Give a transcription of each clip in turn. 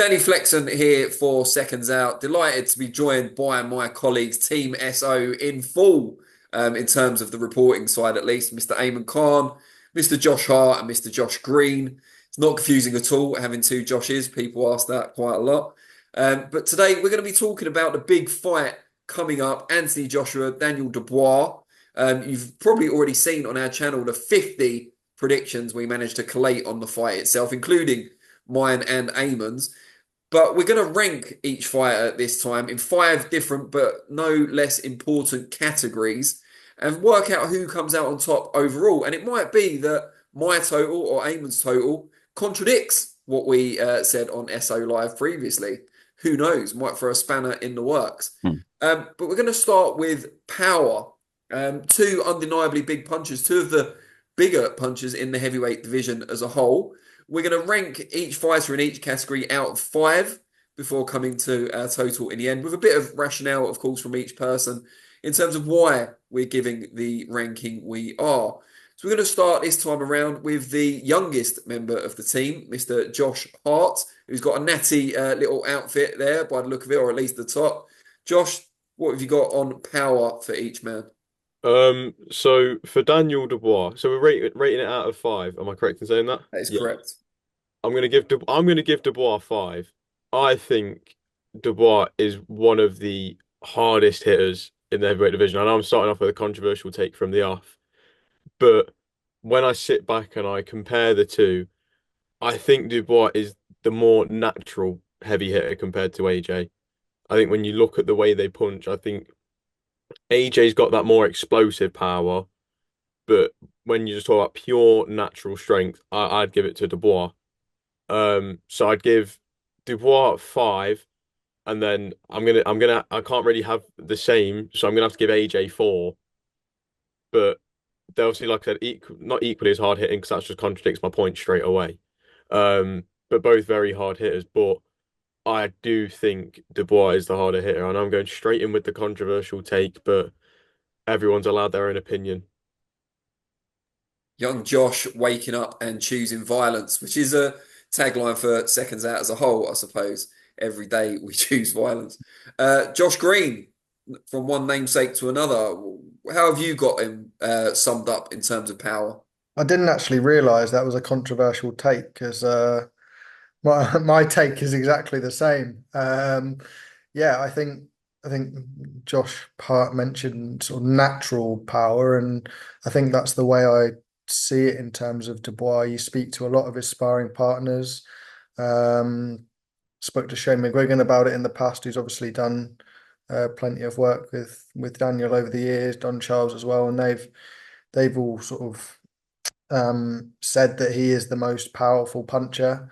Danny Flexon here for Seconds Out. Delighted to be joined by my colleagues, Team SO, in full in terms of the reporting side at least. Mr. Eamon Khan, Mr. Josh Hart, and Mr. Josh Green. It's not confusing at all having two Joshes. People ask that quite a lot. But today we're going to be talking about the big fight coming up. Anthony Joshua, Daniel Dubois. You've probably already seen on our channel the 50 predictions we managed to collate on the fight itself, including mine and Eamon's. But we're going to rank each fighter this time in five different but no less important categories and work out who comes out on top overall. And it might be that my total or Eamon's total contradicts what we said on SO Live previously. Who knows? Might throw a spanner in the works. Hmm. But we're going to start with power. Two undeniably big punches, two of the bigger punches in the heavyweight division as a whole. We're going to rank each fighter in each category out of five before coming to our total in the end, with a bit of rationale, of course, from each person in terms of why we're giving the ranking we are. So we're going to start this time around with the youngest member of the team, Mr. Josh Hart, who's got a natty little outfit there by the look of it, or at least the top. Josh, what have you got on power for each man? So for Daniel Dubois, so we're rating it out of five. Am I correct in saying that? That is Yeah. correct. I'm gonna give Dubois five. I think Dubois is one of the hardest hitters in the heavyweight division. I know I'm starting off with a controversial take from the off, but when I sit back and I compare the two, I think Dubois is the more natural heavy hitter compared to AJ. I think when you look at the way they punch, I think AJ's got that more explosive power, but when you just talk about pure natural strength, I'd give it to Dubois. So I'd give Dubois five, and then I can't really have the same, so I'm gonna have to give AJ four. But they're obviously, like I said, not equally as hard hitting because that just contradicts my point straight away. But both very hard hitters. But I do think Dubois is the harder hitter, and I'm going straight in with the controversial take, but everyone's allowed their own opinion. Young Josh waking up and choosing violence, which is a tagline for Seconds Out as a whole, I suppose. Every day we choose violence. Josh Green, from one namesake to another, how have you got him summed up in terms of power? I didn't actually realize that was a controversial take because my take is exactly the same. Yeah, I think Josh Hart mentioned sort of natural power, and I think that's the way I see it in terms of Dubois. You speak to a lot of his sparring partners. Um, Spoke to Shane McGuigan about it in the past, who's obviously done plenty of work with Daniel over the years, Don Charles as well, and they've all sort of said that he is the most powerful puncher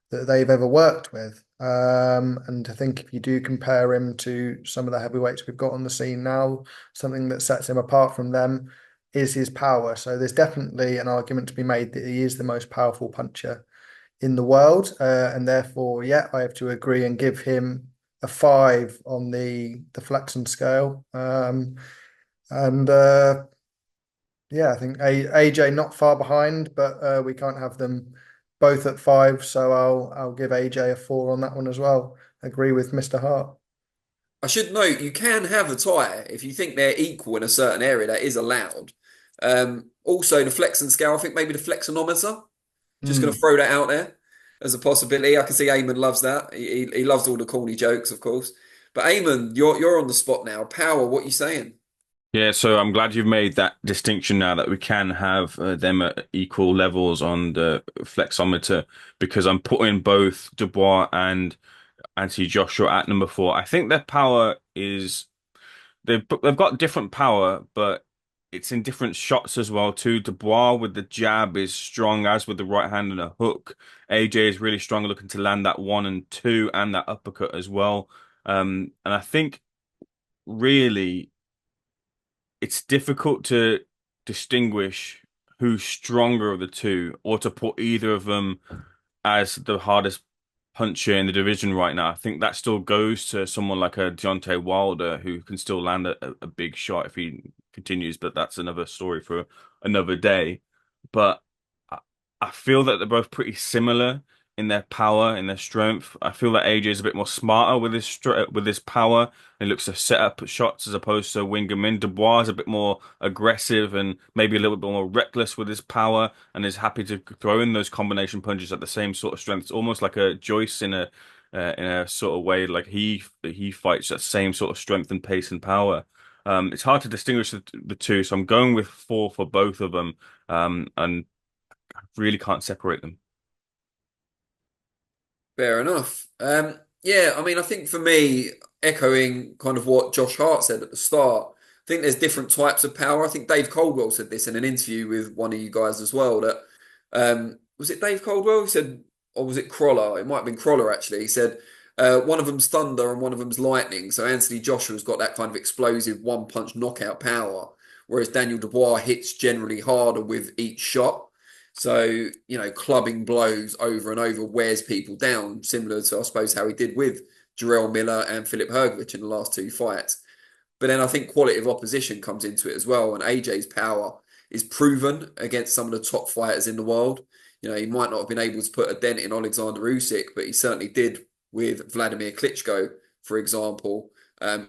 that they've ever worked with. And I think if you do compare him to some of the heavyweights we've got on the scene now, something that sets him apart from them is his power. So there's definitely an argument to be made that he is the most powerful puncher in the world. And therefore, yeah, I have to agree and give him a five on the Flexon scale. And yeah, I think AJ not far behind, but we can't have them both at five, so I'll give AJ a four on that one as well. Agree with Mr. Hart. I should note you can have a tie if you think they're equal in a certain area. That is allowed. Also, the flex and scale. I think maybe the flexonometer. Just going to Mm. throw that out there as a possibility. I can see Eamon loves that. He loves all the corny jokes, of course. But Eamon, you're on the spot now. Power, what you saying? Yeah, so I'm glad you've made that distinction now that we can have them at equal levels on the flexometer because I'm putting both Dubois and Anthony Joshua at number four. I think their power is they've got different power, but it's in different shots as well too. Dubois with the jab is strong as with the right hand and a hook. AJ is really strong looking to land that one and two and that uppercut as well. And I think really it's difficult to distinguish who's stronger of the two or to put either of them as the hardest puncher in the division right now. I think that still goes to someone like a Deontay Wilder who can still land a big shot if he continues, but that's another story for another day. But I, I feel that they're both pretty similar in their power, in their strength. I feel that AJ is a bit more smarter with with his power. He looks to set up shots as opposed to wing them in. Dubois is a bit more aggressive and maybe a little bit more reckless with his power, and is happy to throw in those combination punches at the same sort of strength. It's almost like a Joyce in a sort of way, like he fights that same sort of strength and pace and power. It's hard to distinguish the two, so I'm going with four for both of them, and really can't separate them. Fair enough. Yeah, I mean, I think for me, echoing kind of what Josh Hart said at the start, I think there's different types of power. I think Dave Coldwell said this in an interview with one of you guys as well. That was it Dave Coldwell? He said, or was it Crawler? It might have been Crawler actually. He said one of them's thunder and one of them's lightning. So Anthony Joshua's got that kind of explosive one punch knockout power, whereas Daniel Dubois hits generally harder with each shot. So, clubbing blows over and over wears people down, similar to, I suppose, how he did with Jarrell Miller and Philip Hrgovic in the last two fights. But then I think quality of opposition comes into it as well. And AJ's power is proven against some of the top fighters in the world. He might not have been able to put a dent in Alexander Usyk, but he certainly did with Vladimir Klitschko, for example.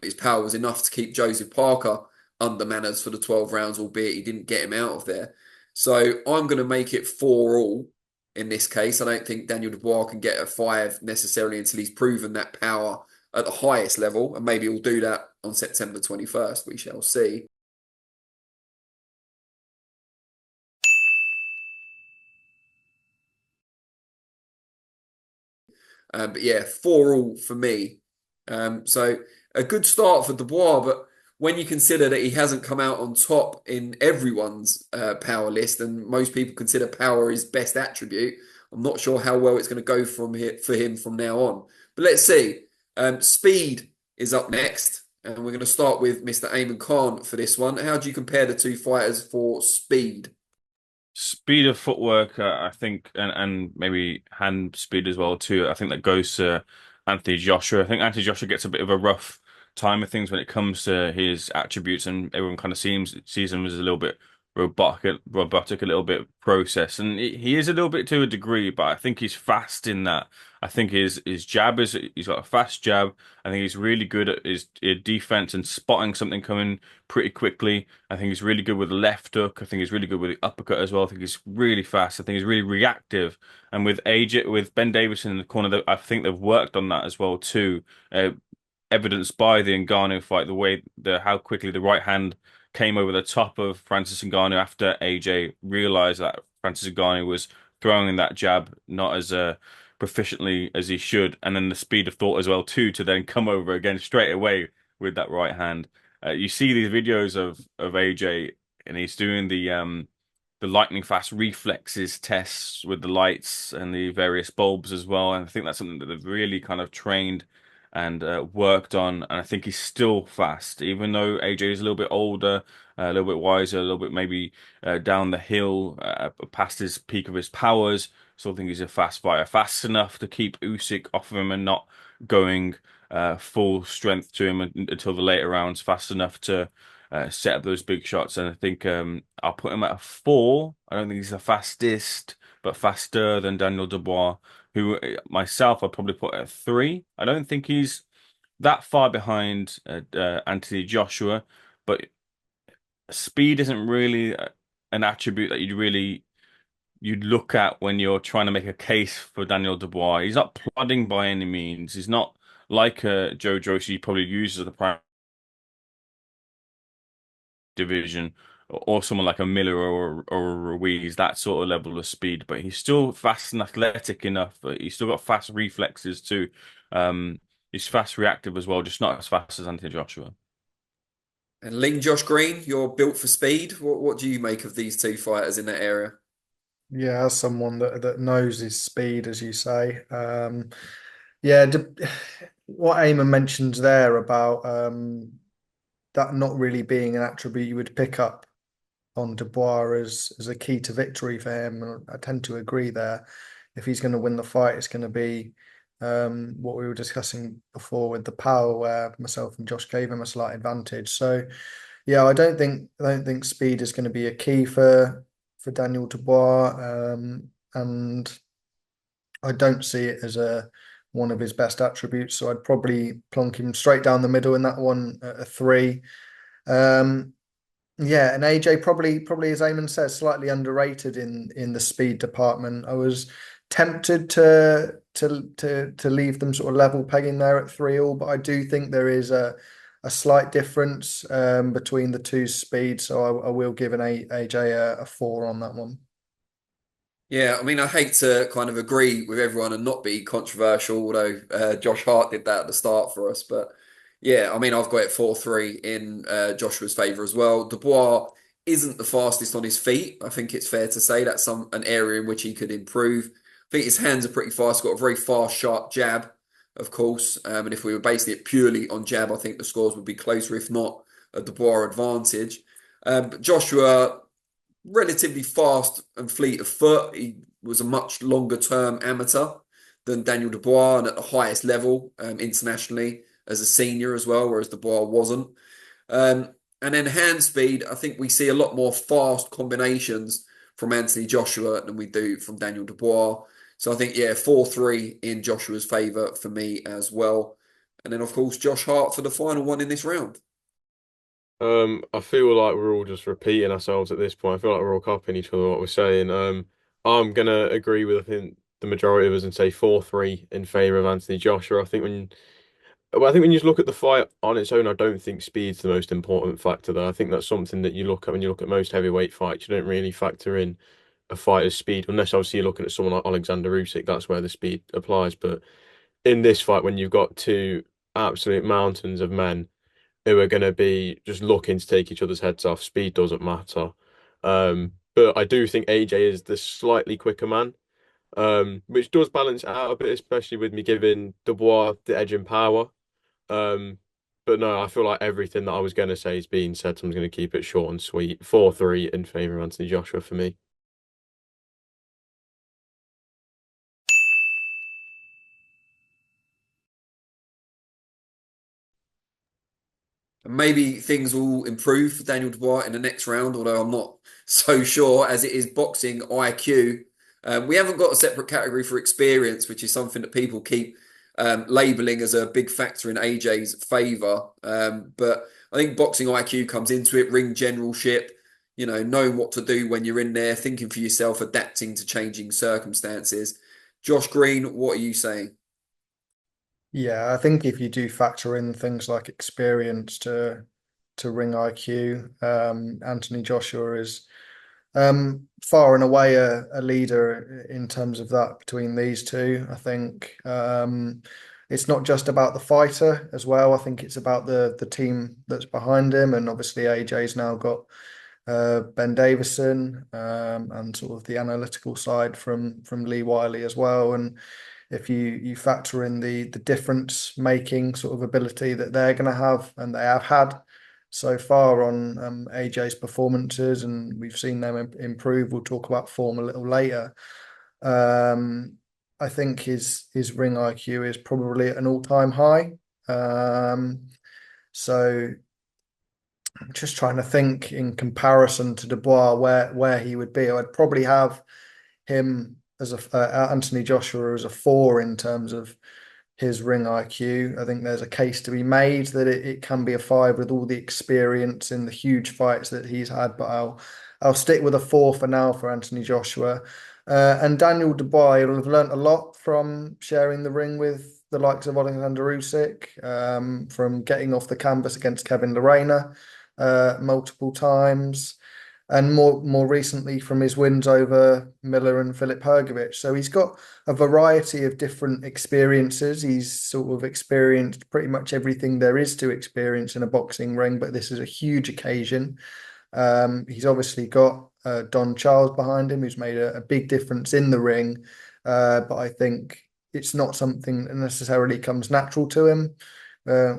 His power was enough to keep Joseph Parker under manners for the 12 rounds, albeit he didn't get him out of there. So I'm going to make it 4-all in this case. I don't think Daniel Dubois can get a 5 necessarily until he's proven that power at the highest level, and maybe he'll do that on September 21st. We shall see. But yeah, 4-all for me. So a good start for Dubois, but when you consider that he hasn't come out on top in everyone's power list, and most people consider power his best attribute, I'm not sure how well it's going to go from here for him from now on. But let's see. Speed is up next, and we're going to start with Mr. Eamon Khan for this one. How do you compare the two fighters for speed? Speed of footwork, I think, and maybe hand speed as well too. I think that goes to Anthony Joshua. I think Anthony Joshua gets a bit of a rough time of things when it comes to his attributes, and everyone kind of sees him as a little bit robotic, a little bit processed, and he is a little bit to a degree. But I think he's fast in that. I think his jab is he's got a fast jab. I think he's really good at his defense and spotting something coming pretty quickly. I think he's really good with the left hook. I think he's really good with the uppercut as well. I think he's really fast. I think he's really reactive. And with AJ, with Ben Davison in the corner, I think they've worked on that as well too. Evidenced by the Ngannou fight, the way how quickly the right hand came over the top of Francis Ngannou after AJ realized that Francis Ngannou was throwing that jab not as proficiently as he should, and then the speed of thought as well too to then come over again straight away with that right hand. You see these videos of AJ, and he's doing the lightning fast reflexes tests with the lights and the various bulbs as well. And I think that's something that they've really kind of trained and worked on. And I think he's still fast, even though AJ is a little bit older, a little bit wiser, a little bit maybe down the hill, past his peak of his powers. Still think he's a fast fighter, fast enough to keep Usyk off of him and not going full strength to him until the later rounds, fast enough to set up those big shots. And I think I'll put him at a 4. I don't think he's the fastest, but faster than Daniel Dubois, who myself I'd probably put at a 3. I don't think he's that far behind Anthony Joshua, but speed isn't really an attribute that you'd look at when you're trying to make a case for Daniel Dubois. He's not plodding by any means. He's not like Joe Joyce you probably use as the prime division, or someone like a Miller or a Ruiz, that sort of level of speed. But he's still fast and athletic enough. But he's still got fast reflexes too. He's fast reactive as well, just not as fast as Anthony Joshua. And Ling Josh Green, you're built for speed. What do you make of these two fighters in that area? Yeah, as someone that knows his speed, as you say. Yeah, what Eamon mentions there about that not really being an attribute you would pick up on Dubois as a key to victory for him. And I tend to agree there. If he's going to win the fight, it's going to be what we were discussing before with the power, where myself and Josh gave him a slight advantage. So yeah, I don't think speed is going to be a key for Daniel Dubois. And I don't see it as a one of his best attributes, so I'd probably plonk him straight down the middle in that one at a three. Um, yeah, and AJ probably as Eamon says, slightly underrated in the speed department. I was tempted to leave them sort of level pegging there at 3-all, but I do think there is a slight difference between the two speeds, so I will give AJ a 4 on that one. Yeah, I mean, I hate to kind of agree with everyone and not be controversial, although Josh Hart did that at the start for us. But yeah, I mean, I've got it 4-3 in Joshua's favour as well. Dubois isn't the fastest on his feet. I think it's fair to say that's an area in which he could improve. I think his hands are pretty fast, got a very fast, sharp jab, of course. And if we were basing it purely on jab, I think the scores would be closer, if not a Dubois advantage. But Joshua relatively fast and fleet of foot. He was a much longer term amateur than Daniel Dubois and at the highest level internationally as a senior as well, whereas Dubois wasn't. And then hand speed, I think we see a lot more fast combinations from Anthony Joshua than we do from Daniel Dubois. So I think, yeah, 4-3 in Joshua's favour for me as well. And then, of course, Josh Hart for the final one in this round. I feel like we're all just repeating ourselves at this point. I feel like we're all copying each other what we're saying. I'm gonna agree with I think the majority of us and say 4-3 in favour of Anthony Joshua. I think when you just look at the fight on its own, I don't think speed's the most important factor there. I think that's something that you look at when you look at most heavyweight fights. You don't really factor in a fighter's speed, unless obviously you're looking at someone like Alexander Usyk. That's where the speed applies. But in this fight, when you've got two absolute mountains of men who are going to be just looking to take each other's heads off. Speed doesn't matter. But I do think AJ is the slightly quicker man, which does balance it out a bit, especially with me giving Dubois the edge in power. Um, but no, I feel like everything that I was going to say is being said, so I'm going to keep it short and sweet. 4-3 in favour of Anthony Joshua for me. Maybe things will improve for Daniel Dubois in the next round, although I'm not so sure as it is boxing IQ. We haven't got a separate category for experience, which is something that people keep labeling as a big factor in AJ's favour. But I think boxing IQ comes into it, ring generalship, knowing what to do when you're in there, thinking for yourself, adapting to changing circumstances. Josh Green, what are you saying? Yeah, I think if you do factor in things like experience to ring IQ, Anthony Joshua is far and away a leader in terms of that between these two. I think it's not just about the fighter as well. I think it's about the team that's behind him, and obviously AJ's now got Ben Davison and sort of the analytical side from Lee Wiley as well. And if you factor in the difference making sort of ability that they're going to have and they have had so far on AJ's performances, and we've seen them improve. We'll talk about form a little later. I think his ring IQ is probably at an all-time high. So I'm just trying to think in comparison to Dubois where he would be. I'd probably have him as Anthony Joshua as a 4 in terms of his ring IQ. I think there's a case to be made that it can be a 5 with all the experience in the huge fights that he's had, but I'll stick with a 4 for now for Anthony Joshua. And Daniel Dubois will have learnt a lot from sharing the ring with the likes of Alexander Usyk, from getting off the canvas against Kevin Lerena multiple times, and more recently from his wins over Miller and Filip Hrgović. So he's got a variety of different experiences. He's sort of experienced pretty much everything there is to experience in a boxing ring, but this is a huge occasion. He's obviously got Don Charles behind him, who's made a big difference in the ring. But I think it's not something that necessarily comes natural to him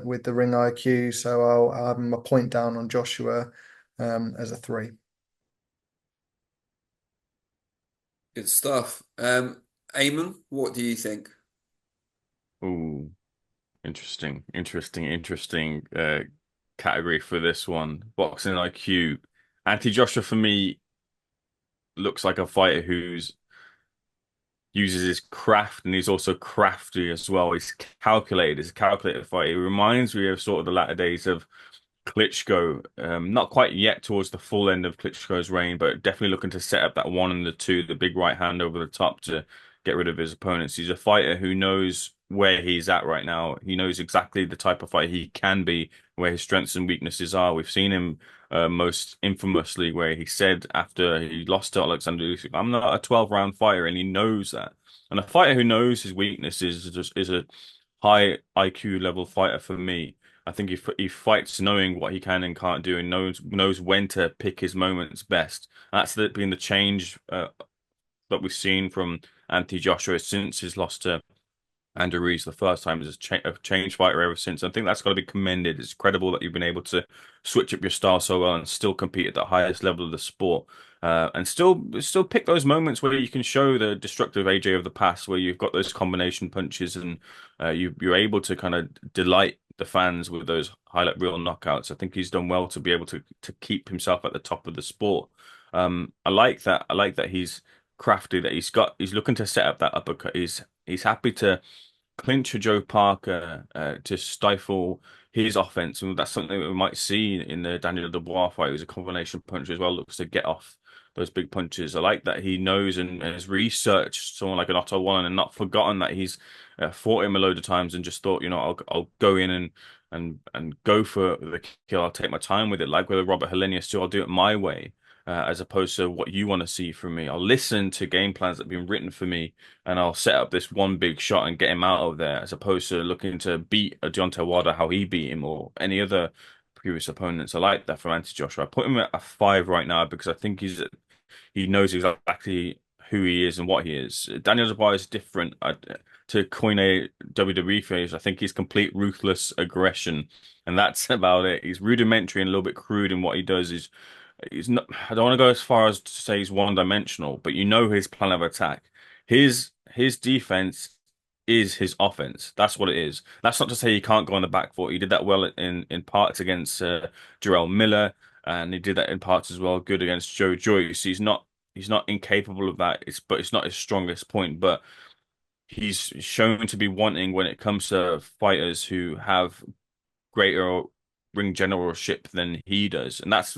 with the ring IQ. So I'll have him a point down on Joshua as a 3. Good stuff. Eamon, what do you think? Ooh, interesting category for this one. Boxing IQ. Anthony Joshua for me looks like a fighter who's uses his craft, and he's also crafty as well. He's calculated. He's a calculated fighter. He reminds me of sort of the latter days of Klitschko. Not quite yet towards the full end of Klitschko's reign, but definitely looking to set up that one and the two, the big right hand over the top to get rid of his opponents. He's a fighter who knows where he's at right now. He knows exactly the type of fighter he can be, where his strengths and weaknesses are. We've seen him most infamously where he said after he lost to Alexander Usyk, "I'm not a 12-round fighter," and he knows that. And a fighter who knows his weaknesses is a high IQ level fighter for me. I think he fights knowing what he can and can't do, and knows when to pick his moments best. Been the change that we've seen from Anthony Joshua since his loss to Andrew Ruiz the first time. Is a change fighter ever since. I think that's got to be commended. It's credible that you've been able to switch up your style so well and still compete at the highest level of the sport, and still pick those moments where you can show the destructive AJ of the past, where you've got those combination punches and you're able to kind of delight the fans with those highlight reel knockouts. I think he's done well to be able to keep himself at the top of the sport. I like that. I like that he's crafty. That he's looking to set up that uppercut. He's happy to clinch a Joe Parker to stifle his offense, and that's something that we might see in the Daniel Dubois fight. Who's a combination puncher as well, looks to get off those big punches. I like that he knows and has researched someone like an Otto Wallen and not forgotten that he's fought him a load of times and just thought, I'll go in and go for the kill. I'll take my time with it, like with Robert Helenius too. I'll do it my way. As opposed to what you want to see from me. I'll listen to game plans that have been written for me, and I'll set up this one big shot and get him out of there, as opposed to looking to beat a Deontay Wilder how he beat him or any other previous opponents. I like that from Anthony Joshua. I put him at a 5 right now because I think he knows exactly who he is and what he is. Daniel Dubois is different. To coin a WWE phrase, I think he's complete ruthless aggression, and that's about it. He's rudimentary and a little bit crude in what he does. He's not. I don't want to go as far as to say he's one-dimensional, but you know his plan of attack. His defense is his offense. That's what it is. That's not to say he can't go on the back foot. He did that well in parts against Jarrell Miller, and he did that in parts as well. Good against Joe Joyce. He's not incapable of that. But it's not his strongest point. But he's shown to be wanting when it comes to fighters who have greater ring generalship than he does, and that's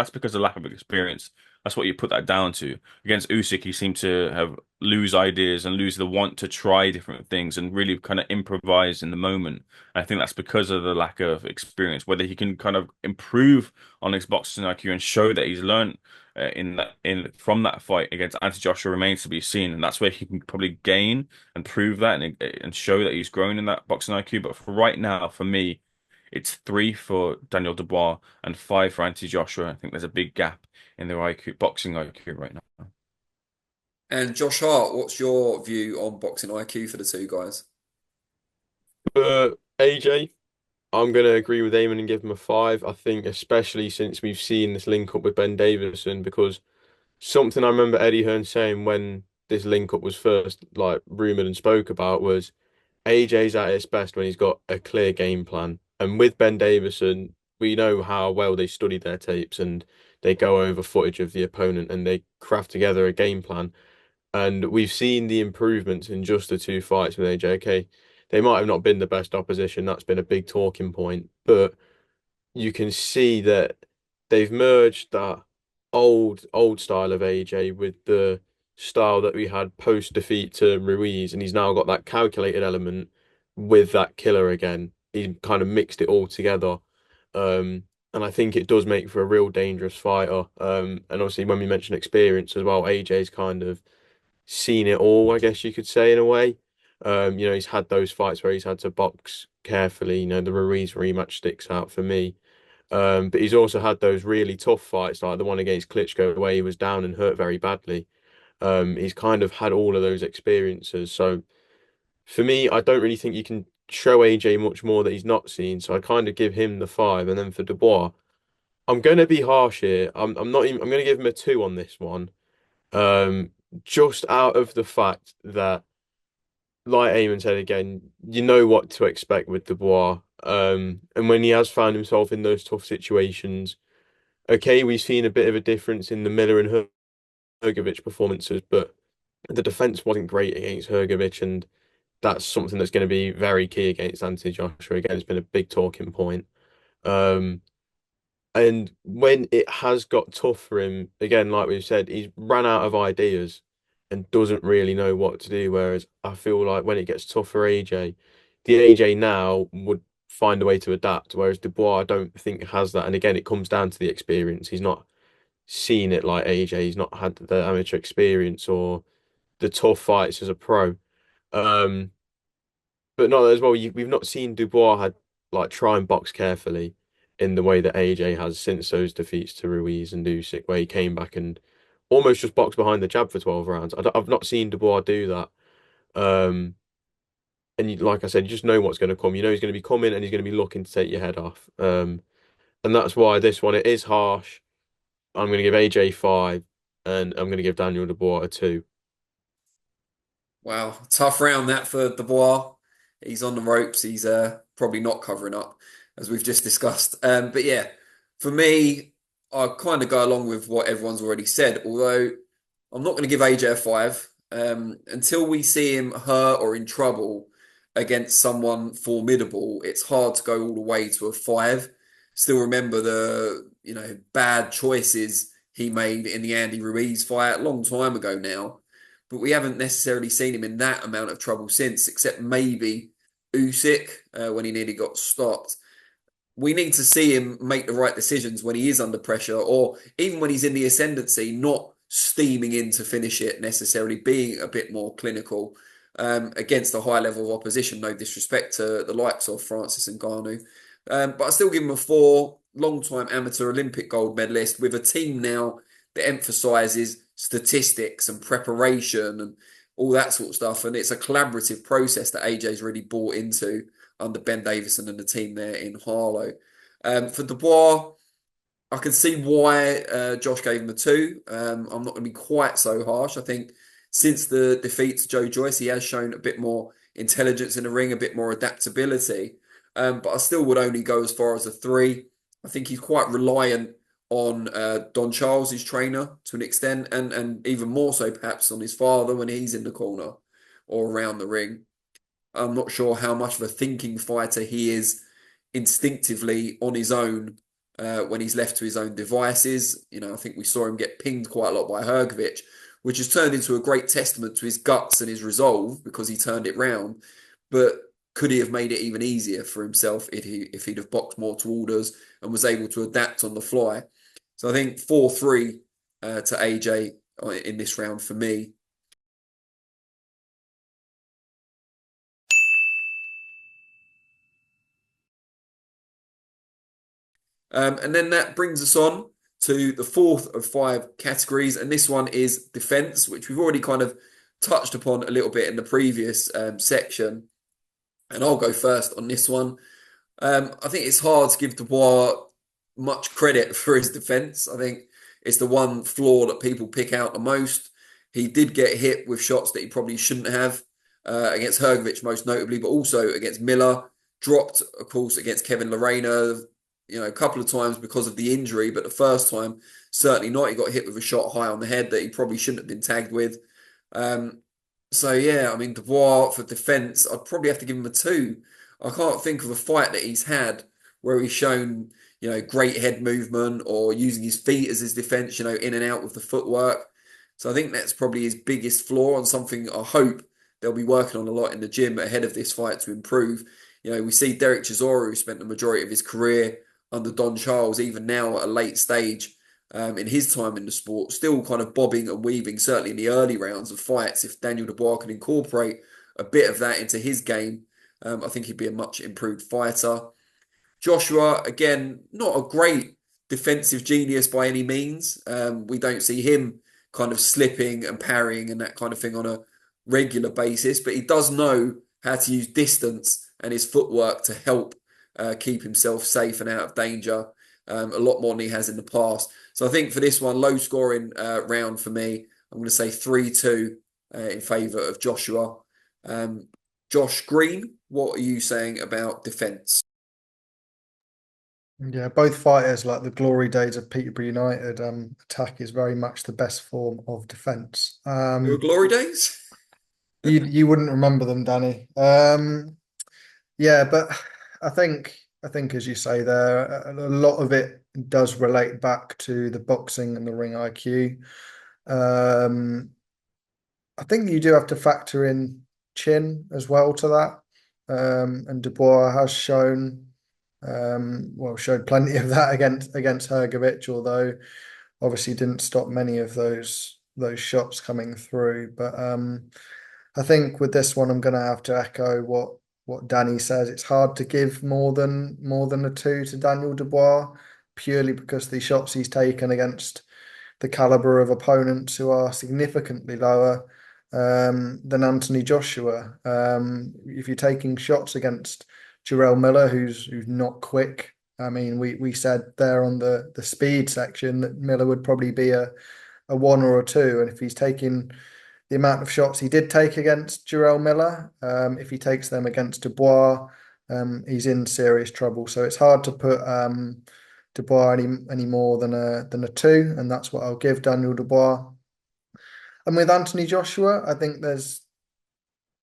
because of lack of experience. That's what you put that down to. Against Usyk, he seemed to have lose ideas and lose the want to try different things and really kind of improvise in the moment. And I think that's because of the lack of experience. Whether he can kind of improve on his boxing IQ and show that he's learned in from that fight against Anthony Joshua remains to be seen. And that's where he can probably gain and prove that and show that he's grown in that boxing IQ. But for right now, for me, it's 3 for Daniel Dubois and 5 for Anthony Joshua. I think there's a big gap in their IQ, boxing IQ right now. And Josh Hart, what's your view on boxing IQ for the two guys? AJ, I'm going to agree with Eamon and give him a 5. I think especially since we've seen this link up with Ben Davison, because something I remember Eddie Hearn saying when this link up was first like rumored and spoke about was AJ's at its best when he's got a clear game plan. And with Ben Davison, we know how well they study their tapes and they go over footage of the opponent and they craft together a game plan. And we've seen the improvements in just the 2 fights with AJ. Okay, they might have not been the best opposition. That's been a big talking point. But you can see that they've merged that old style of AJ with the style that we had post defeat to Ruiz, and he's now got that calculated element with that killer again. He kind of mixed it all together. And I think it does make for a real dangerous fighter. And obviously when we mention experience as well, AJ's kind of seen it all, I guess you could say in a way. He's had those fights where he's had to box carefully. The Ruiz rematch sticks out for me. But he's also had those really tough fights, like the one against Klitschko, where he was down and hurt very badly. He's kind of had all of those experiences. So for me, I don't really think you can show AJ much more that he's not seen. So I kind of give him the 5. And then for Dubois, I'm going to be harsh here. I'm not even, I'm going to give him a 2 on this one. Just out of the fact that, like Eamon said again, you know what to expect with Dubois. And when he has found himself in those tough situations, okay, we've seen a bit of a difference in the Miller and Hrgovic performances, but The defense wasn't great against Hrgovic, and that's something that's going to be very key against Anthony Joshua. Again, it's been a big talking point. Um, and when it has got tough for him, again, like we've said, he's ran out of ideas and doesn't really know what to do. Whereas I feel like when it gets tough for AJ, the AJ now would find a way to adapt. Whereas Dubois, I don't think has that. And again, it comes down to the experience. He's not seen it like AJ. He's not had the amateur experience or the tough fights as a pro. Um, but not as well. We've not seen Dubois had like try and box carefully in the way that AJ has since those defeats to Ruiz and Usyk, where he came back and almost just boxed behind the jab for 12 rounds. I've not seen Dubois do that. Um, and like I said, you just know what's going to come. You know he's going to be coming and he's going to be looking to take your head off. And that's why this one it is harsh. I'm going to give AJ 5, and I'm going to give Daniel Dubois a 2. Wow, tough round that for Dubois. He's on the ropes. He's probably not covering up, as we've just discussed. But yeah, for me, I kind of go along with what everyone's already said. Although I'm not going to give AJ a 5 until we see him hurt or in trouble against someone formidable. It's hard to go all the way to a 5. Still remember the bad choices he made in the Andy Ruiz fight a long time ago now, but we haven't necessarily seen him in that amount of trouble since, except maybe Usyk when he nearly got stopped. We need to see him make the right decisions when he is under pressure, or even when he's in the ascendancy, not steaming in to finish it necessarily, being a bit more clinical against a high level of opposition. No disrespect to the likes of Francis Ngannou. But I still give him a 4, long-time amateur Olympic gold medalist with a team now that emphasizes statistics and preparation and all that sort of stuff. And it's a collaborative process that AJ's really bought into under Ben Davison and the team there in Harlow. For Dubois, I can see why Josh gave him a 2. I'm not going to be quite so harsh. I think since the defeat to Joe Joyce, he has shown a bit more intelligence in the ring, a bit more adaptability. But I still would only go as far as a 3. I think he's quite reliant on Don Charles, his trainer, to an extent, and even more so perhaps on his father when he's in the corner or around the ring. I'm not sure how much of a thinking fighter he is instinctively on his own when he's left to his own devices. I think we saw him get pinged quite a lot by Hrgovic, which has turned into a great testament to his guts and his resolve because he turned it round. But could he have made it even easier for himself if he'd have boxed more to orders and was able to adapt on the fly? So I think 4-3 to AJ in this round for me. And then that brings us on to the fourth of 5 categories. And this one is defense, which we've already kind of touched upon a little bit in the previous section. And I'll go first on this one. I think it's hard to give Dubois much credit for his defense. I think it's the one flaw that people pick out the most. He did get hit with shots that he probably shouldn't have against Hrgovic most notably, but also against Miller. Dropped, of course, against Kevin Lorena, a couple of times because of the injury, but the first time, certainly not. He got hit with a shot high on the head that he probably shouldn't have been tagged with. So yeah, I mean, Dubois for defense, I'd probably have to give him a 2. I can't think of a fight that he's had where he's shown, great head movement or using his feet as his defense, in and out with the footwork. So I think that's probably his biggest flaw and something I hope they'll be working on a lot in the gym ahead of this fight to improve. We see Derek Chisora, who spent the majority of his career under Don Charles, even now at a late stage in his time in the sport, still kind of bobbing and weaving, certainly in the early rounds of fights. If Daniel Dubois can incorporate a bit of that into his game, I think he'd be a much improved fighter. Joshua, again, not a great defensive genius by any means. We don't see him kind of slipping and parrying and that kind of thing on a regular basis, but he does know how to use distance and his footwork to help keep himself safe and out of danger a lot more than he has in the past. So I think for this one, low scoring round for me, I'm going to say 3-2 in favour of Joshua. Josh Green, what are you saying about defence? Yeah, both fighters, like the glory days of Peterborough United, attack is very much the best form of defense. Your glory days? You wouldn't remember them, Danny. Yeah, but I think as you say there, a lot of it does relate back to the boxing and the ring IQ. Um, I think you do have to factor in chin as well to that. And Dubois has showed plenty of that against Hrgovic, although obviously didn't stop many of those shots coming through. But I think with this one, I'm going to have to echo what Danny says. It's hard to give more than a two to Daniel Dubois, purely because the shots he's taken against the caliber of opponents who are significantly lower than Anthony Joshua. If you're taking shots against Jarrell Miller, who's not quick. I mean, we said there on the speed section that Miller would probably be a one or a two, and if he's taking the amount of shots he did take against Jarrell Miller, if he takes them against Dubois, he's in serious trouble. So it's hard to put Dubois any more than a two, and that's what I'll give Daniel Dubois. And with Anthony Joshua, I think there's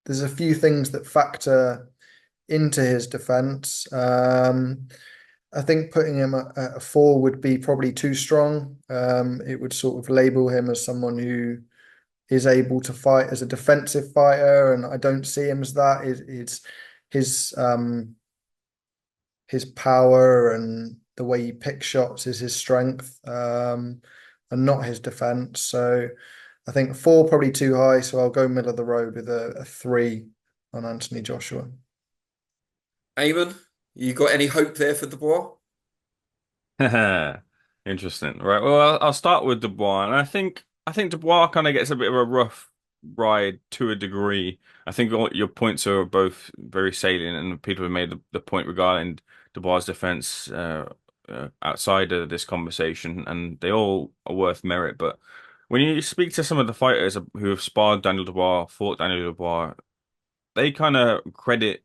a few things that factor into his defense. I think putting him at a four would be probably too strong. It would sort of label him as someone who is able to fight as a defensive fighter, and I don't see him as that. It's his power and the way he picks shots is his strength, and not his defense. So I think four probably too high. So I'll go middle of the road with a three on Anthony Joshua. Eamon, you got any hope there for Dubois? Interesting. Right. Well, I'll start with Dubois, and I think Dubois kind of gets a bit of a rough ride to a degree. I think all your points are both very salient, and people have made the point regarding Dubois' defense outside of this conversation, and they all are worth merit. But when you speak to some of the fighters who have sparred Daniel Dubois, fought Daniel Dubois, they kind of credit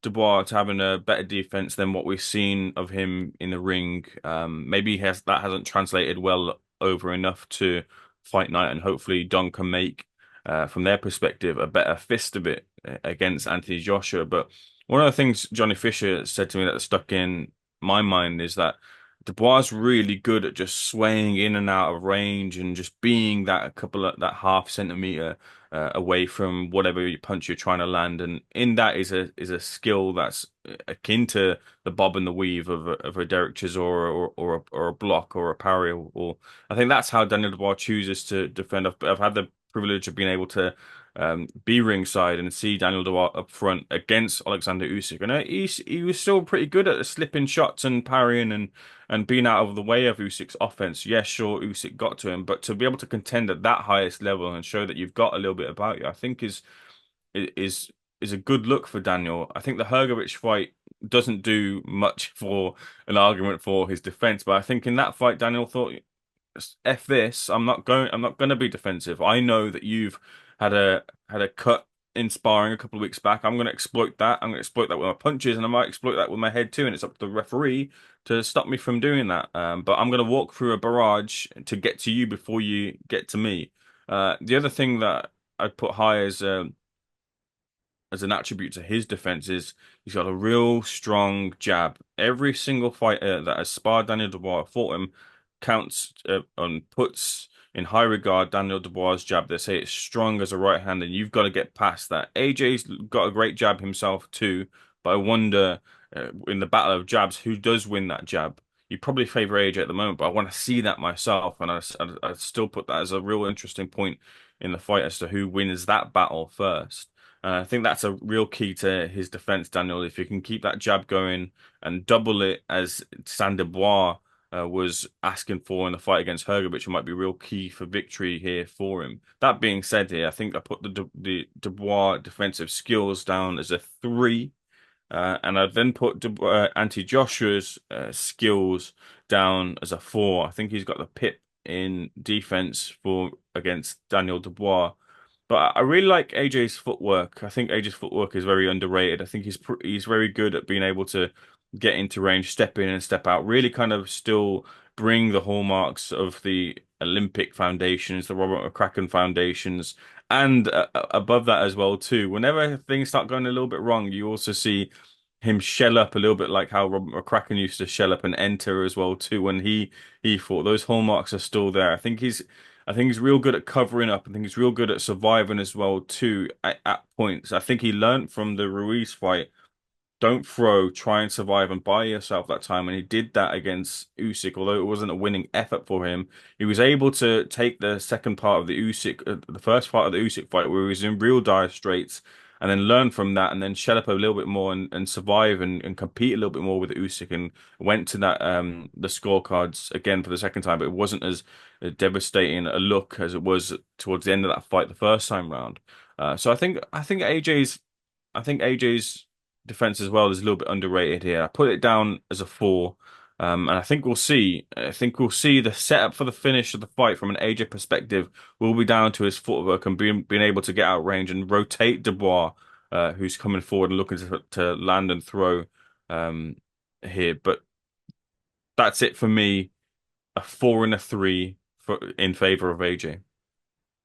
Dubois to having a better defense than what we've seen of him in the ring. Maybe that hasn't translated well over enough to fight night, and hopefully Don can make, from their perspective, a better fist of it against Anthony Joshua. But one of the things Johnny Fisher said to me that stuck in my mind is that Dubois is really good at just swaying in and out of range and just being that half centimeter away from whatever punch you're trying to land, and in that is a skill that's akin to the bob and the weave of a Derek Chisor or a block or a parry. Or I think that's how Daniel Dubois chooses to defend. I've had the privilege of being able to be ringside and see Daniel Dubois up front against Alexander Usyk, and he was still pretty good at slipping shots and parrying and being out of the way of Usyk's offense. Yes, sure, Usyk got to him, but to be able to contend at that highest level and show that you've got a little bit about you, I think is is a good look for Daniel. I think the Hrgovic fight doesn't do much for an argument for his defense, but I think in that fight, Daniel thought, F this, I'm not going to be defensive. I know that you've had a cut in sparring a couple of weeks back. I'm going to exploit that. I'm going to exploit that with my punches, and I might exploit that with my head too. And it's up to the referee to stop me from doing that. But I'm going to walk through a barrage to get to you before you get to me. The other thing that I put high as an attribute to his defense is he's got a real strong jab. Every single fighter that has sparred Daniel Dubois, fought him, counts and puts in high regard Daniel Dubois' jab. They say it's strong as a right hand, and you've got to get past that. AJ's got a great jab himself too, but I wonder in the battle of jabs, who does win that jab? You probably favor AJ at the moment, but I want to see that myself, and I still put that as a real interesting point in the fight as to who wins that battle first. I think that's a real key to his defense, Daniel. If you can keep that jab going and double it as Sander Bois was asking for in the fight against Hrgovic, it might be real key for victory here for him. That being said, here I think I put the Dubois defensive skills down as a three, and I then put Anti Joshua's skills down as a four. I think he's got the pip in defense for against Daniel Dubois. But I really like AJ's footwork. I think AJ's footwork is very underrated. I think he's very good at being able to get into range, step in and step out, really kind of still bring the hallmarks of the Olympic foundations, the Robert McCracken foundations, and above that as well too. Whenever things start going a little bit wrong, you also see him shell up a little bit like how Robert McCracken used to shell up and enter as well too when he fought. Those hallmarks are still there. I think he's real good at covering up. I think he's real good at surviving as well too at points. I think he learned from the Ruiz fight, don't throw, try and survive and buy yourself that time. And he did that against Usyk, although it wasn't a winning effort for him. He was able to take the second part of the first part of the Usyk fight where he was in real dire straits, and then learn from that, and then shut up a little bit more and survive and compete a little bit more with Usyk, and went to that the scorecards again for the second time, but it wasn't as devastating a look as it was towards the end of that fight the first time round. So I think AJ's defense as well is a little bit underrated here. I put it down as a 4. And I think we'll see. I think we'll see the setup for the finish of the fight from an AJ perspective will be down to his footwork and being able to get out range and rotate Dubois, who's coming forward and looking to land and throw here. But that's it for me. A 4 and a 3 in favor of AJ.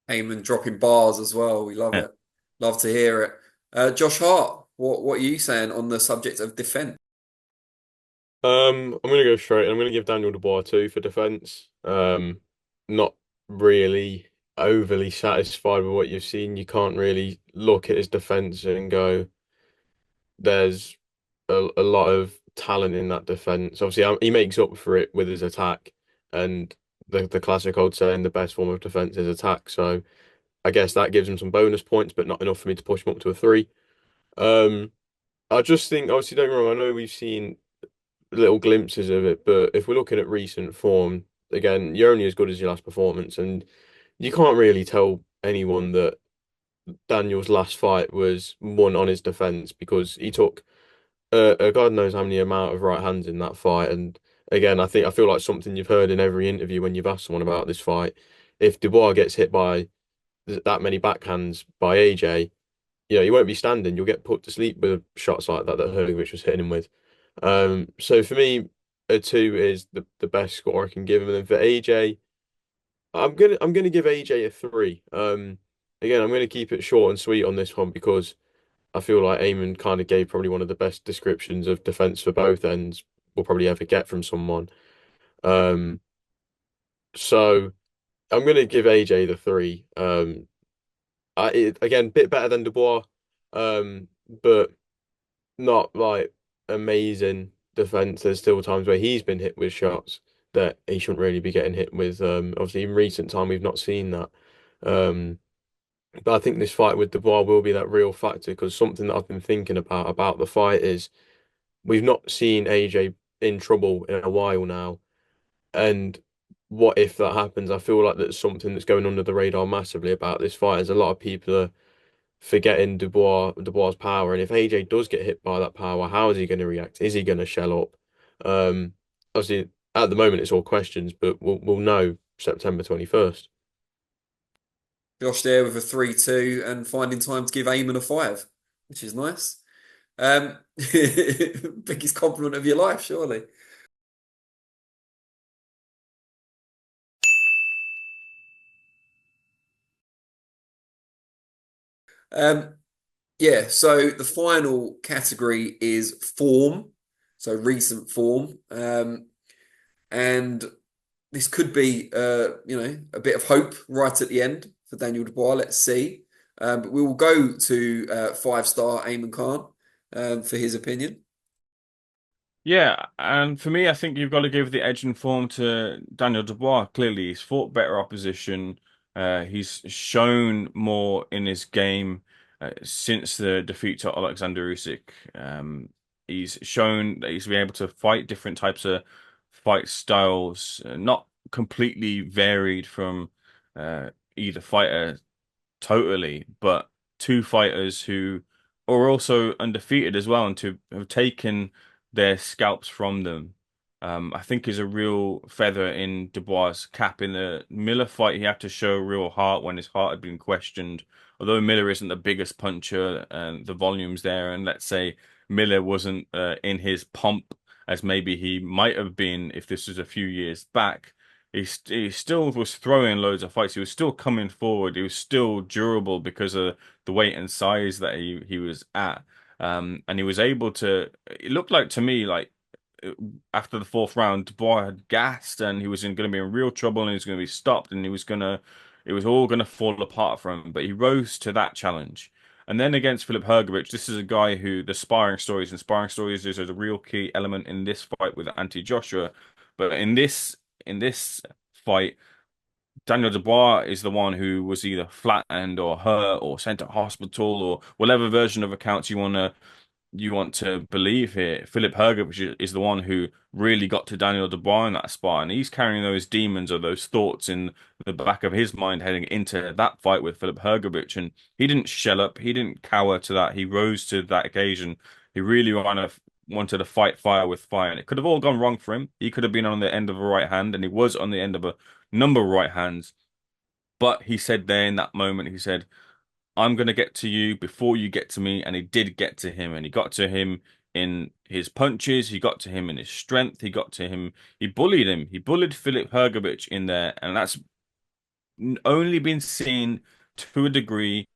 Eamon dropping bars as well. We love Yeah. it. Love to hear it. Josh Hart, what are you saying on the subject of defense? I'm gonna go straight. I'm gonna give Daniel Dubois 2 for defense. Not really overly satisfied with what you've seen. You can't really look at his defense and go, there's a lot of talent in that defense. Obviously, he makes up for it with his attack, and the classic old saying, the best form of defense is attack. So I guess that gives him some bonus points, but not enough for me to push him up to a 3. Um, I just think, obviously, don't get me wrong, I know we've seen little glimpses of it, but if we're looking at recent form, again, you're only as good as your last performance, and you can't really tell anyone that Daniel's last fight was won on his defense because he took God knows how many amount of right hands in that fight. And again, I feel like something you've heard in every interview when you've asked someone about this fight. If Dubois gets hit by that many backhands by AJ, you won't be standing. You'll get put to sleep with shots like that Hurley was hitting him with. So for me, a 2 is the best score I can give him. And then for AJ, I'm gonna give AJ a 3. Again, I'm gonna keep it short and sweet on this one because I feel like Eamon kind of gave probably one of the best descriptions of defense for both ends we'll probably ever get from someone. Um, so I'm gonna give AJ the 3. Again, bit better than Dubois, but not like amazing defense. There's still times where he's been hit with shots that he shouldn't really be getting hit with. Obviously, in recent time, we've not seen that. Um, but I think this fight with Dubois will be that real factor because something that I've been thinking about the fight is we've not seen AJ in trouble in a while now. And what if that happens? I feel like that's something that's going under the radar massively about this fight. As a lot of people are forgetting Dubois's power, and if AJ does get hit by that power, how is he going to react? Is he going to shell up? Obviously, at the moment, it's all questions, but we'll know September 21st. Josh there with a 3-2 and finding time to give Eamon a 5, which is nice. Biggest compliment of your life, surely. Um, yeah, so the final category is form, so recent form. And this could be, a bit of hope right at the end for Daniel Dubois. Let's see. But we will go to 5-star Eamon Khan for his opinion. Yeah, and for me, I think you've got to give the edge and form to Daniel Dubois. Clearly, he's fought better opposition. He's shown more in his game since the defeat to Alexander Usyk. He's shown that he's been able to fight different types of fight styles, not completely varied from either fighter totally, but two fighters who are also undefeated as well and to have taken their scalps from them. I think is a real feather in Dubois' cap. In the Miller fight, he had to show real heart when his heart had been questioned. Although Miller isn't the biggest puncher and the volume's there, and let's say Miller wasn't in his pomp as maybe he might have been if this was a few years back. He still was throwing loads of fights. He was still coming forward. He was still durable because of the weight and size that he was at. And he was able to. It looked like to me like after the fourth round, Dubois had gassed and he was going to be in real trouble and he was going to be stopped and it was all going to fall apart for him. But he rose to that challenge. And then against Filip Hrgović, this is a guy who the sparring stories is a real key element in this fight with Anthony Joshua. But in this fight, Daniel Dubois is the one who was either flattened or hurt or sent to hospital or whatever version of accounts you want to believe here. Filip Hrgović is the one who really got to Daniel Dubois in that spot, and he's carrying those demons or those thoughts in the back of his mind heading into that fight with Filip Hrgović. And he didn't shell up, he didn't cower to that. He rose to that occasion. He really wanted to fight fire with fire, and it could have all gone wrong for him. He could have been on the end of a right hand, and he was on the end of a number of right hands. But he said there in that moment, he said, I'm going to get to you before you get to me. And he did get to him. And he got to him in his punches. He got to him in his strength. He got to him. He bullied him. He bullied Filip Hrgović in there. And that's only been seen to a degree,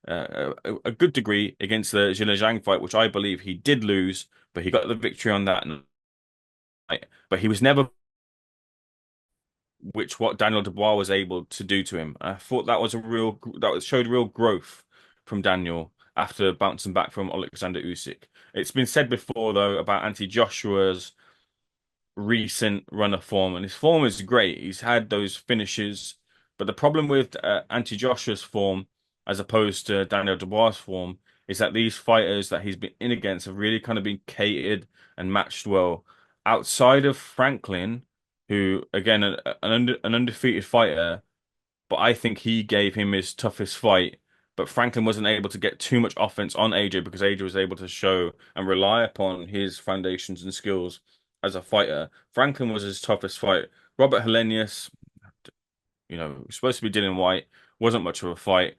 a good degree against the Zhang fight, which I believe he did lose, but he got the victory on that night. But he was never what Daniel Dubois was able to do to him. I thought showed real growth from Daniel after bouncing back from Alexander Usyk. It's been said before though about Anthony Joshua's recent run of form, and his form is great. He's had those finishes, but the problem with Anthony Joshua's form, as opposed to Daniel Dubois' form, is that these fighters that he's been in against have really kind of been catered and matched well. Outside of Franklin, who again an undefeated fighter, but I think he gave him his toughest fight. But Franklin wasn't able to get too much offense on AJ because AJ was able to show and rely upon his foundations and skills as a fighter. Franklin was his toughest fight. Robert Helenius, supposed to be Dylan White, wasn't much of a fight.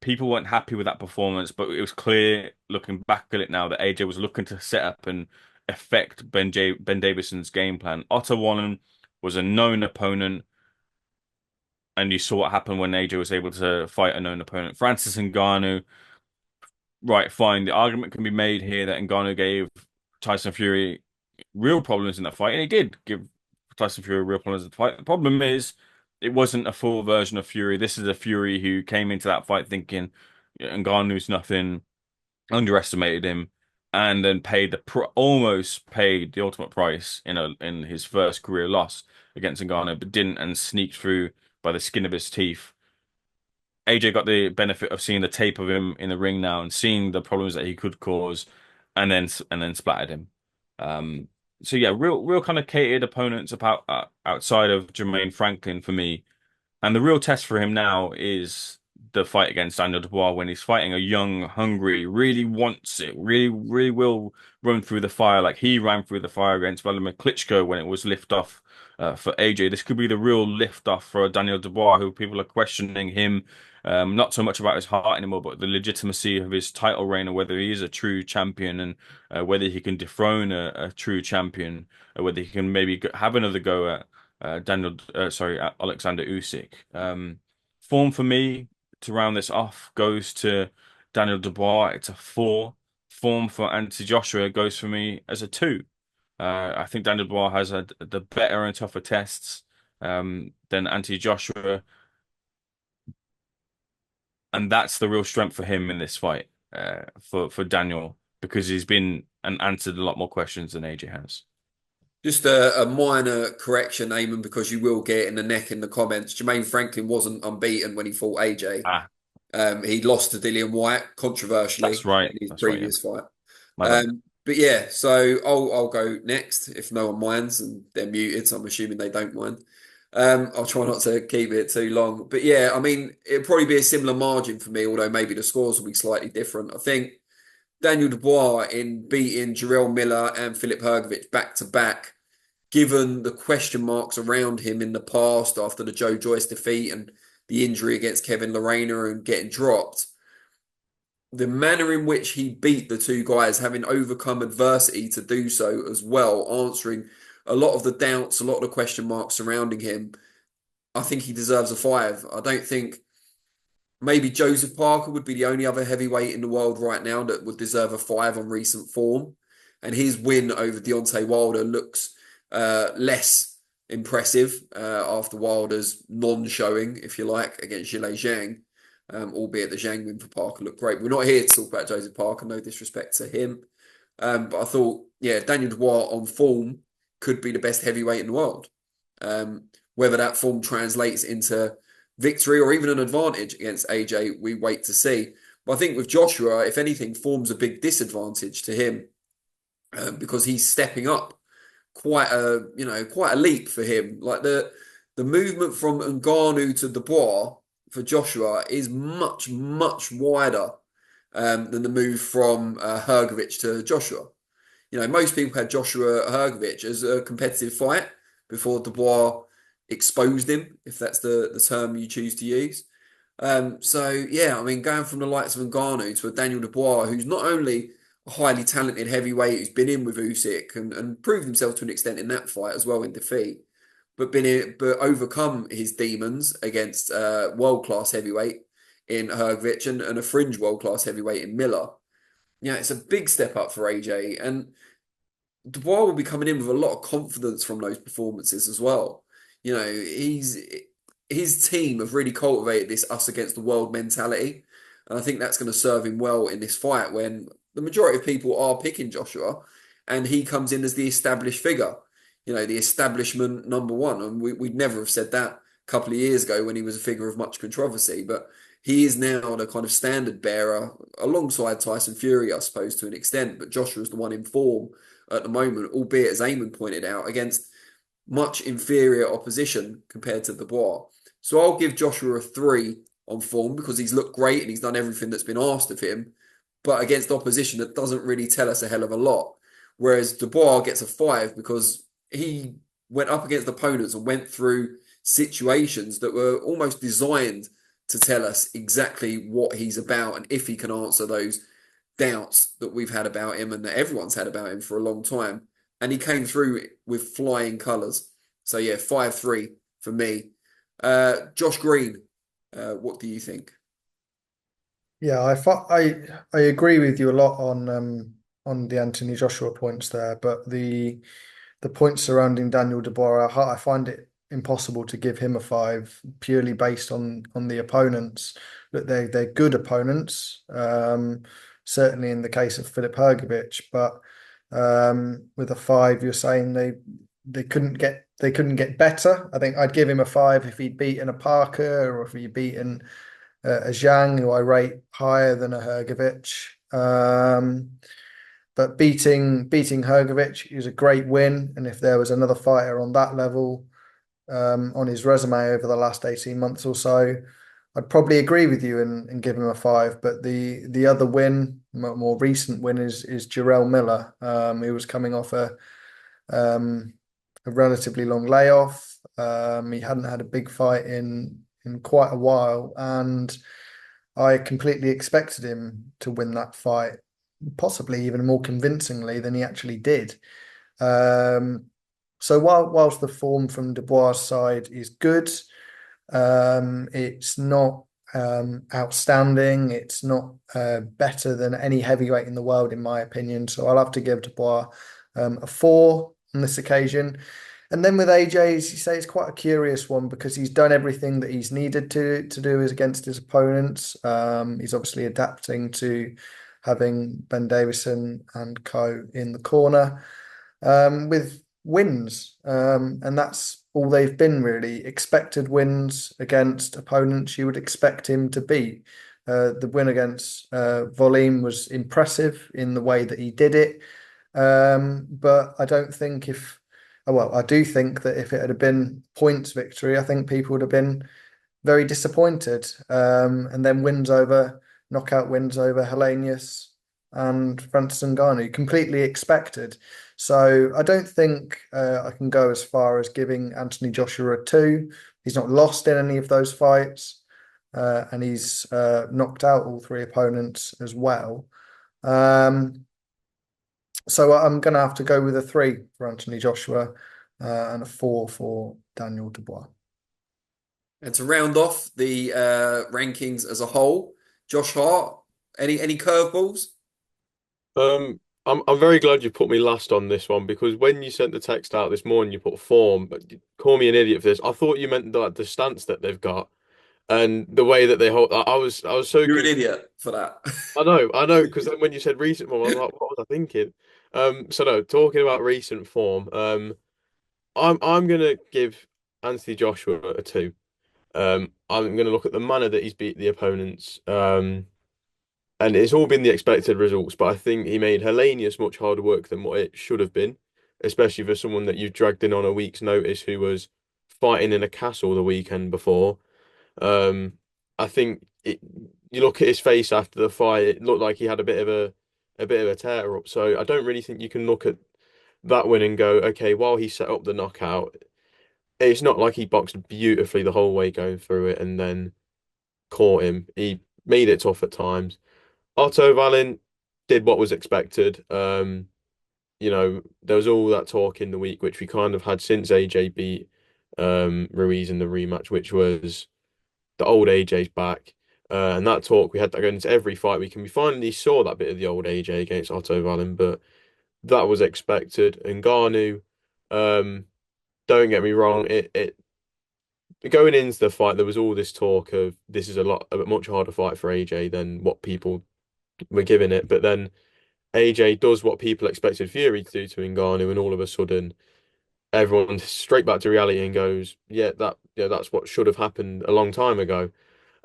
People weren't happy with that performance, but it was clear looking back at it now that AJ was looking to set up and affect Ben Davison's game plan. Otto Wallen was a known opponent, and you saw what happened when AJ was able to fight a known opponent. Francis Ngannou, right, fine. The argument can be made here that Ngannou gave Tyson Fury real problems in that fight, and he did give Tyson Fury real problems in the fight. The problem is, it wasn't a full version of Fury. This is a Fury who came into that fight thinking Ngannou's nothing, underestimated him, and then almost paid the ultimate price in his first career loss against Ngannou, but didn't, and sneaked through by the skin of his teeth. AJ got the benefit of seeing the tape of him in the ring now and seeing the problems that he could cause, and then splattered him. So yeah, real kind of catered opponents about outside of Jermaine Franklin for me. And the real test for him now is the fight against Daniel Dubois when he's fighting a young, hungry, really wants it, really, really will run through the fire like he ran through the fire against Vladimir Klitschko when it was lift off for AJ. This could be the real lift off for Daniel Dubois, who people are questioning him, not so much about his heart anymore, but the legitimacy of his title reign and whether he is a true champion and whether he can dethrone a true champion, whether he can maybe have another go at Alexander Usyk. Form for me to round this off goes to Daniel Dubois. It's a 4. Form for Anthony Joshua goes for me as a 2. I think Daniel Dubois has the better and tougher tests than Anthony Joshua, and that's the real strength for him in this fight for Daniel, because he's been and answered a lot more questions than AJ has. Just a minor correction, Eamon, because you will get it in the neck in the comments. Jermaine Franklin wasn't unbeaten when he fought AJ. He lost to Dillian White controversially in his previous fight. My bad. But yeah, so I'll go next if no one minds, and they're muted, so I'm assuming they don't mind. I'll try not to keep it too long. But yeah, I mean, it'll probably be a similar margin for me, although maybe the scores will be slightly different. I think Daniel Dubois in beating Jarrell Miller and Filip Hrgović back to back, given the question marks around him in the past after the Joe Joyce defeat and the injury against Kevin Lerena and getting dropped, the manner in which he beat the two guys, having overcome adversity to do so as well, answering a lot of the doubts, a lot of the question marks surrounding him, I think he deserves a 5. I don't think maybe Joseph Parker would be the only other heavyweight in the world right now that would deserve a 5 on recent form. And his win over Deontay Wilder looks less impressive after Wilder's non-showing, if you like, against Zhilei Zhang. Albeit the Zhang win for Parker looked great. We're not here to talk about Joseph Parker, no disrespect to him. But I thought, yeah, Daniel Dubois on form could be the best heavyweight in the world. Whether that form translates into victory or even an advantage against AJ, we wait to see. But I think with Joshua, if anything, form's a big disadvantage to him because he's stepping up quite a leap for him. Like the movement from Ngannou to Dubois for Joshua is much, much wider than the move from Hrgovic to Joshua. Most people had Joshua Hrgovic as a competitive fight before Dubois exposed him, if that's the term you choose to use. So yeah, I mean, going from the likes of Ngannou to a Daniel Dubois, who's not only a highly talented heavyweight who's been in with Usyk and proved himself to an extent in that fight as well in defeat, but overcome his demons against world-class heavyweight in Hrgovic and a fringe world-class heavyweight in Miller. It's a big step up for AJ, and Dubois will be coming in with a lot of confidence from those performances as well. His team have really cultivated this us against the world mentality, and I think that's going to serve him well in this fight when the majority of people are picking Joshua, and he comes in as the established figure, the establishment number one, and we'd never have said that a couple of years ago when he was a figure of much controversy, but he is now the kind of standard bearer alongside Tyson Fury, I suppose, to an extent, but Joshua's the one in form at the moment, albeit, as Eamon pointed out, against much inferior opposition compared to Dubois. So I'll give Joshua a 3 on form because he's looked great and he's done everything that's been asked of him, but against opposition that doesn't really tell us a hell of a lot. Whereas Dubois gets a 5 because he went up against opponents and went through situations that were almost designed to tell us exactly what he's about and if he can answer those doubts that we've had about him and that everyone's had about him for a long time. And he came through with flying colours. So yeah, 5-3 for me. Josh Green, what do you think? Yeah, I agree with you a lot on the Anthony Joshua points there, but the points surrounding Daniel Dubois, I find it impossible to give him a 5 purely based on the opponents. That they're good opponents, certainly in the case of Filip Hrgovic, but with a 5, you're saying they couldn't get better. I think I'd give him a 5 if he'd beaten a Parker or if he'd beaten a Zhang, who I rate higher than a Hrgovic. But beating Hrgovic is a great win, and if there was another fighter on that level on his resume over the last 18 months or so, I'd probably agree with you and give him a 5. But the other win, more recent win, is Jarrell Miller, who was coming off a relatively long layoff. He hadn't had a big fight in quite a while, and I completely expected him to win that fight, possibly even more convincingly than he actually did. So whilst the form from Dubois' side is good, it's not outstanding. It's not better than any heavyweight in the world, in my opinion. So I'll have to give Dubois a 4 on this occasion. And then with AJ, as you say, it's quite a curious one because he's done everything that he's needed to do against his opponents. He's obviously adapting to having Ben Davison and co in the corner with wins. And that's all they've been, really. Expected wins against opponents you would expect him to beat. The win against Volim was impressive in the way that he did it. But I don't think I do think that if it had been points victory, I think people would have been very disappointed. And then knockout wins over Helenius and Francis Ngannou, completely expected. So I don't think I can go as far as giving Anthony Joshua a 2. He's not lost in any of those fights. and he's knocked out all three opponents as well. So I'm going to have to go with a 3 for Anthony Joshua and a 4 for Daniel Dubois. And to round off the rankings as a whole, Josh Hart, any curveballs? I'm very glad you put me last on this one, because when you sent the text out this morning, you put form, but call me an idiot for this. I thought you meant the stance that they've got and the way that they hold. I was so You're an confused. idiot for that. I know, because then when you said recent form, I was like, what was I thinking? So no, talking about recent form, I'm gonna give Anthony Joshua a 2. I'm gonna look at the manner that he's beat the opponents. And it's all been the expected results, but I think he made Hellenius much harder work than what it should have been, especially for someone that you've dragged in on a week's notice who was fighting in a castle the weekend before. Um, I think you look at his face after the fight, it looked like he had a bit of a tear up. So I don't really think you can look at that win and go, okay, while he set up the knockout, it's not like he boxed beautifully the whole way going through it and then caught him. He made it tough at times. Otto Wallin did what was expected. There was all that talk in the week, which we kind of had since AJ beat Ruiz in the rematch, which was the old AJ's back. And that talk, we had that going into every fight week, and we finally saw that bit of the old AJ against Otto Wallin, but that was expected. And Ngannou, don't get me wrong, it going into the fight, there was all this talk of this is a much harder fight for AJ than what people were giving it. But then AJ does what people expected Fury to do to Ngannou, and all of a sudden everyone's straight back to reality and goes, that's what should have happened a long time ago.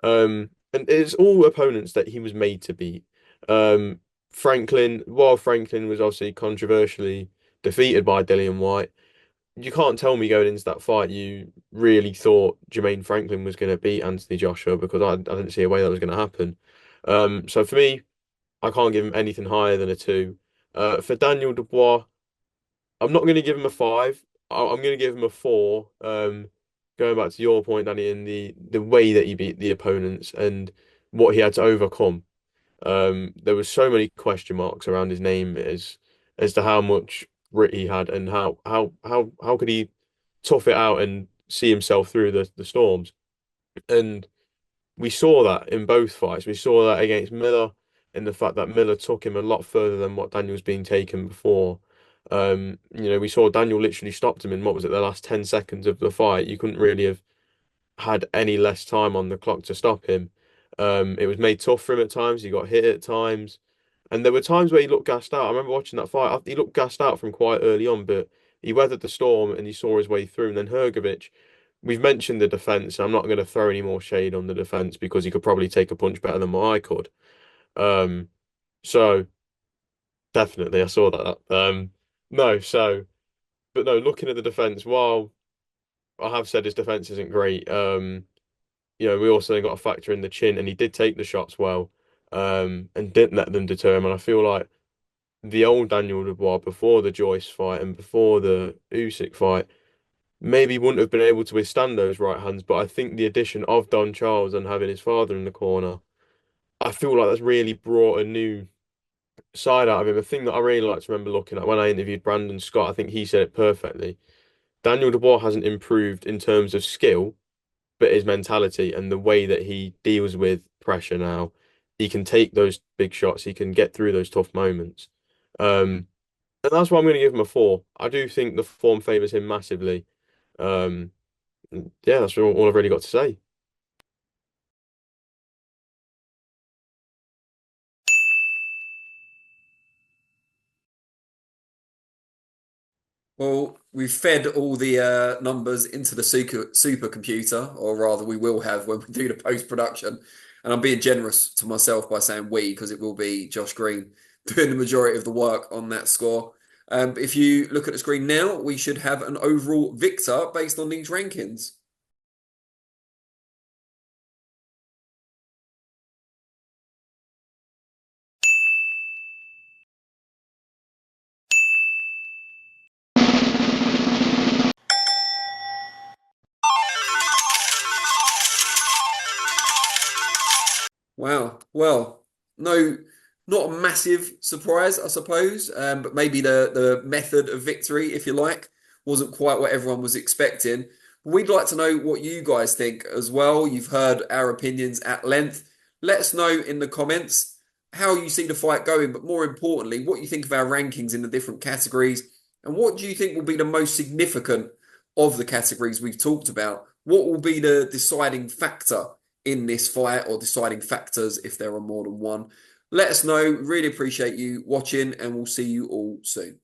And it's all opponents that he was made to beat. While Franklin was obviously controversially defeated by Dillian White, you can't tell me going into that fight you really thought Jermaine Franklin was going to beat Anthony Joshua, because I didn't see a way that was going to happen. So for me, I can't give him anything higher than a 2. For Daniel Dubois, I'm not going to give him a 5. I'm going to give him a 4. Going back to your point, Danny, in the way that he beat the opponents and what he had to overcome. There was so many question marks around his name as to how much grit he had and how could he tough it out and see himself through the storms. And we saw that in both fights. We saw that against Miller, in the fact that Miller took him a lot further than what Daniel's been taken before. We saw Daniel literally stopped him in, what was it, the last 10 seconds of the fight. You couldn't really have had any less time on the clock to stop him. It was made tough for him at times. He got hit at times. And there were times where he looked gassed out. I remember watching that fight. He looked gassed out from quite early on, but he weathered the storm and he saw his way through. And then Hrgović, we've mentioned the defense. I'm not going to throw any more shade on the defense because he could probably take a punch better than what I could. So definitely I saw that. No, so but no, looking at the defense, while I have said his defense isn't great, we also got to factor in the chin, and he did take the shots well, and didn't let them deter him. And I feel like the old Daniel Dubois before the Joyce fight and before the Usyk fight maybe wouldn't have been able to withstand those right hands. But I think the addition of Don Charles and having his father in the corner, I feel like that's really brought a new side out of him. A thing that I really like to remember looking at when I interviewed Brandon Scott, I think he said it perfectly. Daniel Dubois hasn't improved in terms of skill, but his mentality and the way that he deals with pressure now. He can take those big shots, he can get through those tough moments. And that's why I'm going to give him a 4. I do think the form favours him massively. Um, yeah, that's all I've really got to say. Well, we've fed all the numbers into the supercomputer, or rather, we will have when we do the post production. And I'm being generous to myself by saying we, because it will be Josh Green doing the majority of the work on that score. If you look at the screen now, we should have an overall victor based on these rankings. Wow. Well, no, not a massive surprise, I suppose, but maybe the method of victory, if you like, wasn't quite what everyone was expecting. We'd like to know what you guys think as well. You've heard our opinions at length. Let us know in the comments how you see the fight going, but more importantly, what you think of our rankings in the different categories, and what do you think will be the most significant of the categories we've talked about? What will be the deciding factor in this fight, or deciding factors if there are more than one? Let us know. Really appreciate you watching, and we'll see you all soon.